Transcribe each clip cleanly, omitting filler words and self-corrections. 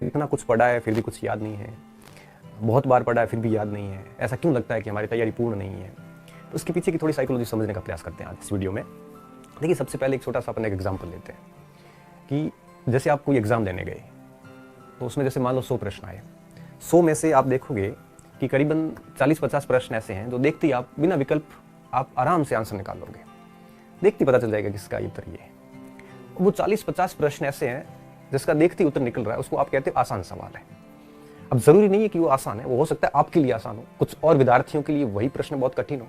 इतना कुछ पढ़ा है फिर भी कुछ याद नहीं है, बहुत बार पढ़ा है फिर भी याद नहीं है, ऐसा क्यों लगता है कि हमारी तैयारी पूर्ण नहीं है? तो उसके पीछे की थोड़ी साइकोलॉजी समझने का प्रयास करते हैं आज इस वीडियो में। देखिए, सबसे पहले एक छोटा सा अपन एक एग्जाम्पल लेते हैं कि जैसे आप कोई एग्जाम देने गए, तो उसमें जैसे मान लो 100 प्रश्न आए, 100 में से आप देखोगे कि करीबन 40-50 प्रश्न ऐसे हैं जो देखते ही आप बिना विकल्प आप आराम से आंसर निकाल लोगे, देखते ही पता चल जाएगा किसका उत्तर ये है। वो 40-50 प्रश्न ऐसे हैं जिसका देखते ही उत्तर निकल रहा है, उसको आप कहते हो आसान सवाल है। अब जरूरी नहीं है कि वो आसान है, वो हो सकता है आपके लिए आसान हो, कुछ और विद्यार्थियों के लिए वही प्रश्न बहुत कठिन हो।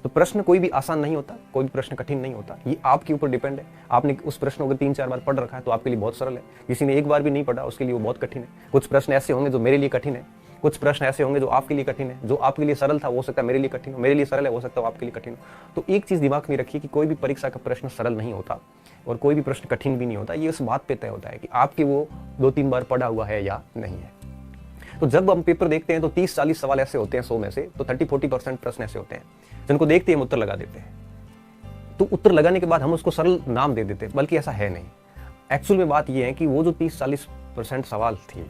तो प्रश्न कोई भी आसान नहीं होता, कोई भी प्रश्न कठिन नहीं होता, ये आपके ऊपर डिपेंड है। आपने उस प्रश्न को अगर 3-4 बार पढ़ रखा है तो आपके लिए बहुत सरल है, किसी ने एक बार भी नहीं पढ़ा उसके लिए वो बहुत कठिन है। कुछ प्रश्न ऐसे होंगे जो मेरे लिए कठिन है, कुछ प्रश्न ऐसे होंगे जो आपके लिए कठिन है। जो आपके लिए सरल था वो हो सकता है मेरे लिए कठिन हो, मेरे लिए सरल है हो सकता है आपके लिए कठिन हो। तो एक चीज दिमाग में रखिए कि कोई भी परीक्षा का प्रश्न सरल नहीं होता और कोई भी प्रश्न कठिन भी नहीं होता। ये उस बात पे तय होता है कि आपके वो 2-3 बार पढ़ा हुआ है या नहीं है। तो जब हम पेपर देखते हैं तो 30-40 सवाल ऐसे होते हैं 100 में से, तो 30-40% प्रश्न ऐसे होते हैं जिनको देखते ही हम उत्तर लगा देते हैं। तो उत्तर लगाने के बाद हम उसको सरल नाम दे देते हैं, बल्कि ऐसा है नहीं। एक्चुअल में बात यह है कि वो जो 30-40% सवाल थे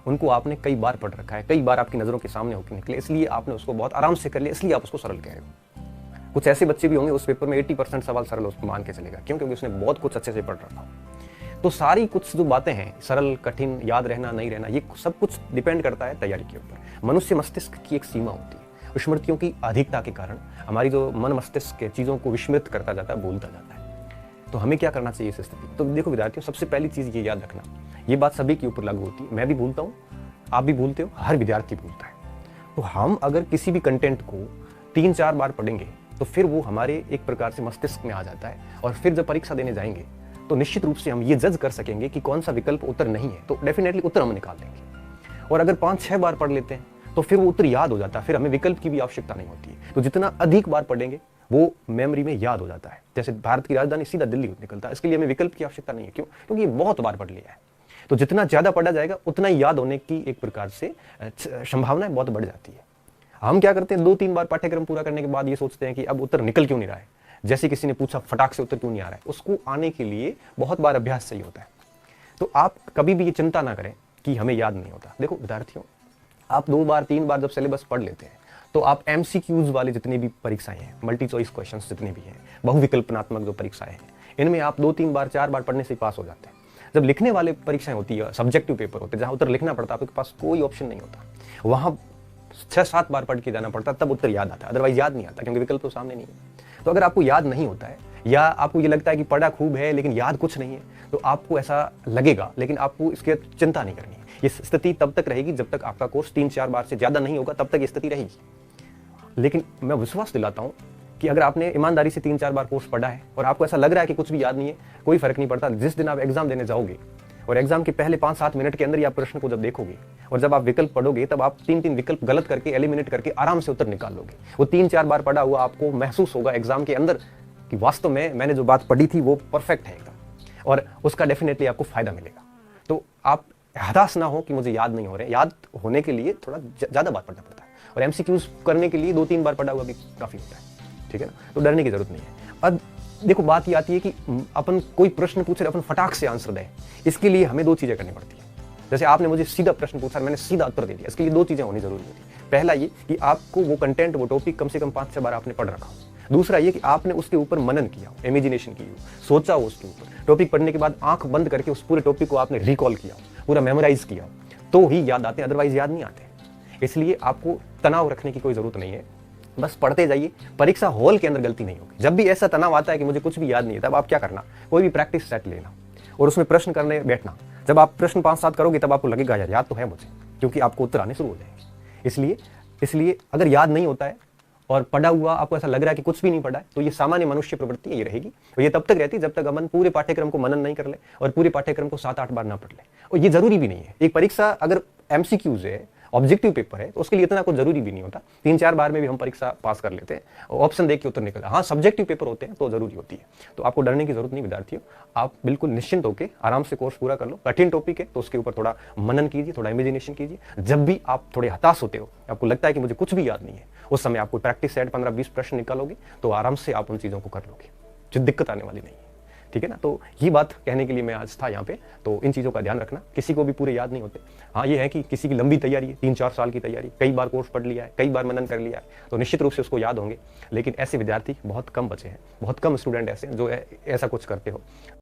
उनको आपने कई बार पढ़ रखा है, कई बार आपकी नजरों के सामने होकर निकले, इसलिए आपने उसको बहुत आराम से कर लिया, इसलिए आप उसको सरल कह रहे हो। कुछ ऐसे बच्चे भी होंगे उस पेपर में 80% सवाल सरल उसको मान के चलेगा, क्योंकि उसने बहुत कुछ अच्छे से पढ़ रखा हो। तो सारी कुछ जो बातें हैं, सरल कठिन, याद रहना नहीं रहना, ये सब कुछ डिपेंड करता है तैयारी के ऊपर। मनुष्य मस्तिष्क की एक सीमा होती है, स्मृतियों की अधिकता के कारण हमारी जो मन मस्तिष्क के चीज़ों को विस्मृत करता जाता है, भूलता जाता है। तो हमें क्या करना चाहिए इस स्थिति? तो देखो विद्यार्थियों, सबसे पहली चीज़ ये याद रखना, ये बात सभी के ऊपर लागू होती है। मैं भी भूलता हूँ, आप भी भूलते हो, हर विद्यार्थी भूलता है। तो हम अगर किसी भी कंटेंट को 3-4 बार पढ़ेंगे तो फिर वो हमारे एक प्रकार से मस्तिष्क में आ जाता है, और फिर जब परीक्षा देने जाएंगे तो निश्चित रूप से हम ये जज कर सकेंगे कि कौन सा विकल्प उत्तर नहीं है, तो डेफिनेटली उत्तर हम निकाल देंगे। और अगर 5-6 बार पढ़ लेते हैं तो फिर वो उत्तर याद हो जाता है, फिर हमें विकल्प की भी आवश्यकता नहीं होती है। तो जितना अधिक बार पढ़ेंगे वो मेमोरी में याद हो जाता है। जैसे भारत की राजधानी सीधा दिल्ली निकलता है, इसके लिए हमें विकल्प की आवश्यकता नहीं है। क्यों? क्योंकि ये बहुत बार पढ़ लिया है। तो जितना ज्यादा पढ़ा जाएगा उतना ही याद होने की एक प्रकार से संभावना बहुत बढ़ जाती है। हम क्या करते हैं, 2-3 बार पाठ्यक्रम पूरा करने के बाद ये सोचते हैं कि अब उत्तर निकल क्यों नहीं रहा है। जैसे किसी ने पूछा फटाक से उत्तर क्यों नहीं आ रहा है, उसको आने के लिए बहुत बार अभ्यास चाहिए होता है। तो आप कभी भी ये चिंता ना करें कि हमें याद नहीं होता। देखो विद्यार्थियों, आप 2 बार 3 बार जब सिलेबस पढ़ लेते हैं तो आप MCQs वाले जितने भी परीक्षाएं हैं, मल्टी चॉइस क्वेश्चन जितने भी हैं, बहुविकल्पनात्मक जो परीक्षाएं हैं, इनमें आप 2-3 बार 4 बार पढ़ने से पास हो जाते हैं। जब लिखने वाले परीक्षाएं होती है, सब्जेक्टिव पेपर होते हैं जहां उत्तर लिखना पड़ता है, आपके पास कोई ऑप्शन नहीं होता, वहां 6-7 बार पढ़ के जाना पड़ता है, तब उत्तर याद आता है, अदरवाइज याद नहीं आता, क्योंकि विकल्प तो सामने नहीं है। तो अगर आपको याद नहीं होता है या आपको ये लगता है कि पढ़ा खूब है लेकिन याद कुछ नहीं है, तो आपको ऐसा लगेगा, लेकिन आपको इसकी चिंता नहीं करनी है। ये स्थिति तब तक रहेगी जब तक आपका कोर्स 3-4 बार से ज्यादा नहीं होगा, तब तक ये स्थिति रहेगी। लेकिन मैं विश्वास दिलाता हूं कि अगर आपने ईमानदारी से 3-4 बार कोर्स पढ़ा है और आपको ऐसा लग रहा है कि कुछ भी याद नहीं है, कोई फर्क नहीं पड़ता। जिस दिन आप एग्जाम देने जाओगे और एग्जाम के पहले 5-7 मिनट के अंदर ही आप प्रश्न को जब देखोगे और जब आप विकल्प पढ़ोगे, तब आप 3-3 विकल्प गलत करके एलिमिनेट करके आराम से उत्तर निकाल लोगे। वो 3-4 बार पढ़ा हुआ आपको महसूस होगा एग्जाम के अंदर कि वास्तव में मैंने जो बात पढ़ी थी वो परफेक्ट है एकदम, और उसका डेफिनेटली आपको फायदा मिलेगा। तो आप हताश ना हो कि मुझे याद नहीं हो रहे। याद होने के लिए थोड़ा ज्यादा बार पढ़ना पड़ता है, और MCQs करने के लिए 2-3 बार पढ़ा हुआ भी काफी होता है, ठीक है ना। तो डरने की जरूरत नहीं है। अब देखो बात ये आती है कि अपन कोई प्रश्न पूछे, अपन फटाक से आंसर दें, इसके लिए हमें 2 चीजें करनी पड़ती है। जैसे आपने मुझे सीधा प्रश्न पूछा, मैंने सीधा उत्तर दे दिया, इसके लिए 2 चीजें होनी जरूरी होती है। पहला ये कि आपको वो कंटेंट, वो टॉपिक कम से कम 5-6 बार आपने पढ़ रखा हो। दूसरा ये कि आपने उसके ऊपर मनन किया हो, इमेजिनेशन की हो, सोचा हो उसके ऊपर। टॉपिक पढ़ने के बाद आंख बंद करके उस पूरे टॉपिक को आपने रिकॉल किया हो, पूरा मेमोराइज किया हो, तो ही याद आते हैं, अदरवाइज याद नहीं आते। इसलिए आपको तनाव रखने की कोई जरूरत नहीं है, बस पढ़ते जाइए। परीक्षा हॉल के अंदर गलती नहीं होगी। जब भी ऐसा तनाव आता है कि मुझे कुछ भी याद नहीं है, तब आप क्या करना, कोई भी प्रैक्टिस सेट लेना और उसमें प्रश्न करने बैठना। जब आप प्रश्न 5-7 करोगे तब आपको लगेगा याद तो है मुझे, क्योंकि आपको उत्तर आने शुरू हो जाएंगे। इसलिए अगर याद नहीं होता है और पढ़ा हुआ आपको ऐसा लग रहा है कि कुछ भी नहीं पढ़ा है, तो ये सामान्य मनुष्य प्रवृत्ति है, ये रहेगी। और ये तब तक रहती है जब तक अपन पूरे पाठ्यक्रम को मनन नहीं कर ले और पूरे पाठ्यक्रम को 7-8 बार ना पढ़ ले। और ये जरूरी भी नहीं है। एक परीक्षा अगर MCQs है, ऑब्जेक्टिव पेपर है, तो उसके लिए इतना कुछ जरूरी भी नहीं होता। 3-4 बार में भी हम परीक्षा पास कर लेते हैं, ऑप्शन देख के उत्तर निकलता है। हाँ, सब्जेक्टिव पेपर होते हैं तो जरूरी होती है। तो आपको डरने की जरूरत नहीं विद्यार्थियों, आप बिल्कुल निश्चिंत होकर आराम से कोर्स पूरा कर लो। कठिन टॉपिक है तो उसके ऊपर थोड़ा मनन कीजिए, थोड़ा इमेजिनेशन कीजिए। जब भी आप थोड़े हताश होते हो, आपको लगता है कि मुझे कुछ भी याद नहीं है, उस समय आपको प्रैक्टिस सेट 15-20 प्रश्न निकालोगे तो आराम से आप उन चीजों को कर लोगे, जो दिक्कत आने वाली नहीं है। ठीक है ना। तो ये बात कहने के लिए मैं आज था यहाँ पे। तो इन चीज़ों का ध्यान रखना, किसी को भी पूरे याद नहीं होते। हाँ ये है कि किसी की लंबी तैयारी है, 3-4 साल की तैयारी, कई बार कोर्स पढ़ लिया है, कई बार मनन कर लिया है, तो निश्चित रूप से उसको याद होंगे। लेकिन ऐसे विद्यार्थी बहुत कम बचे हैं, बहुत कम स्टूडेंट ऐसे हैं जो ऐसा कुछ करते हो।